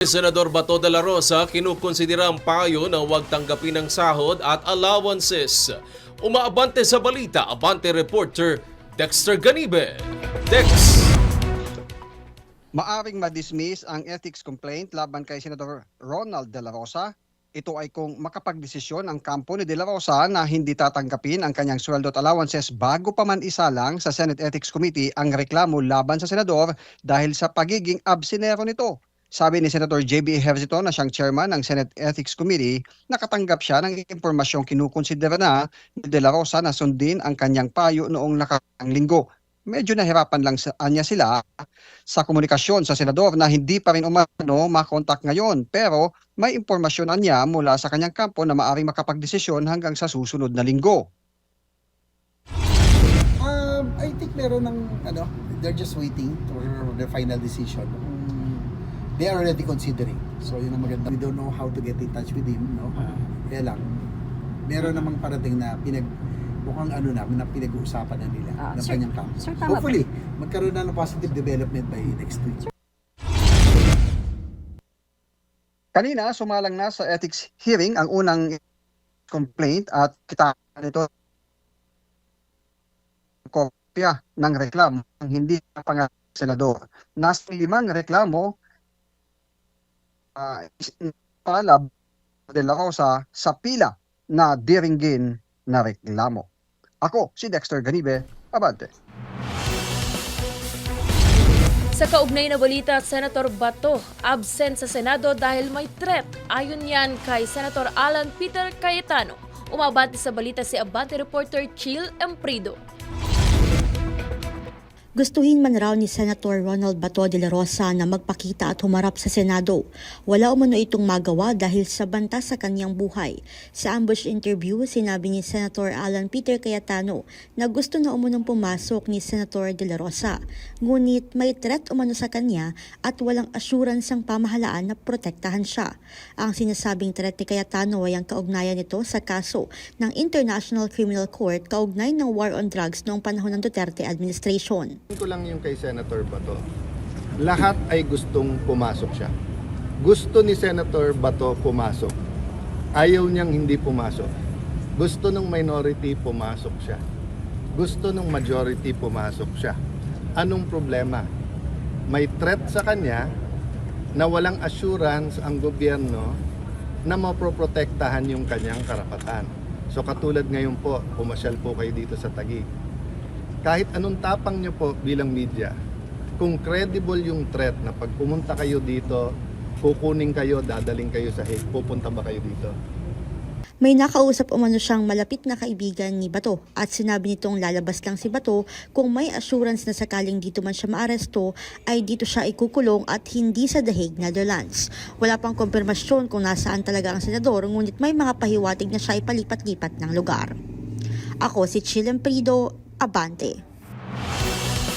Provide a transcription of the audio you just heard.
Senador Bato de la Rosa kinukonsidera ang payo na huwag tanggapin ng sahod at allowances. Umaabante sa balita, abante reporter Dexter Ganibe. Dex! Maaring ma-dismiss ang ethics complaint laban kay Senador Ronald de la Rosa. Ito ay kung makapagdesisyon ang kampo ni de la Rosa na hindi tatanggapin ang kanyang sweldo at allowances bago pa man isalang sa Senate Ethics Committee ang reklamo laban sa senador dahil sa pagiging absinero nito. Sabi ni Senator J.B. Ejercito na siyang chairman ng Senate Ethics Committee, nakatanggap siya ng impormasyong kinukonsidera na ni de la Rosa na sundin ang kanyang payo noong nakaraang linggo. Medyo nahirapan lang niya sila sa komunikasyon sa senador na hindi pa rin umano makontak ngayon, pero may impormasyon niya mula sa kanyang kampo na maaaring makapagdesisyon hanggang sa susunod na linggo. I think meron ng they're just waiting for the final decision. They are already considering. So yun ang maganda. We don't know how to get in touch with him, no? Kaya lang, meron namang parating na mukhang na pinag-uusapan na nila ng kanyang kampo. Hopefully, magkaroon na ng positive development by next week. Kanina, sumalang na sa ethics hearing ang unang complaint at kita nito kopya ng reklamo ang hindi napangalan ng senador. Nasa 5 reklamo palab de la Rosa sa pila na diringgin na reklamo. Ako, si Dexter Ganibe, abante. Sa kaugnay na balita, Senator Bato absent sa Senado dahil may threat. Ayon yan kay Senator Alan Peter Cayetano. Umabante sa balita si abante reporter Chill Emprido. Gustuhin man raw ni Senator Ronald Bato de la Rosa na magpakita at humarap sa Senado. Wala umano itong magawa dahil sa banta sa kanyang buhay. Sa ambush interview, sinabi ni Senator Alan Peter Cayetano na gusto na umunong pumasok ni Senator de la Rosa. Ngunit may threat umano sa kanya at walang assurance ang pamahalaan na protektahan siya. Ang sinasabing threat ni Cayetano ay ang kaugnayan nito sa kaso ng International Criminal Court kaugnay ng war on drugs noong panahon ng Duterte administration. Ko lang yung kay Senator Bato. Lahat ay gustong pumasok siya. Gusto ni Senator Bato pumasok. Ayaw niyang hindi pumasok. Gusto ng minority pumasok siya. Gusto ng majority pumasok siya. Anong problema? May threat sa kanya na walang assurance ang gobyerno na mapoprotektahan yung kanyang karapatan. So katulad ngayon po, pumasyal po kayo dito sa Taguig. Kahit anong tapang nyo po bilang media, kung credible yung threat na pag pumunta kayo dito, kukunin kayo, dadaling kayo sa Hague, pupunta ba kayo dito? May nakausap umano siyang malapit na kaibigan ni Bato at sinabi nitong lalabas lang si Bato kung may assurance na sakaling dito man siya maaresto ay dito siya ikukulong at hindi sa The Hague, Netherlands. Wala pang kumpirmasyon kung nasaan talaga ang senador, ngunit may mga pahiwatig na siya ipalipat-lipat ng lugar. Ako si Chill Emprido, abante.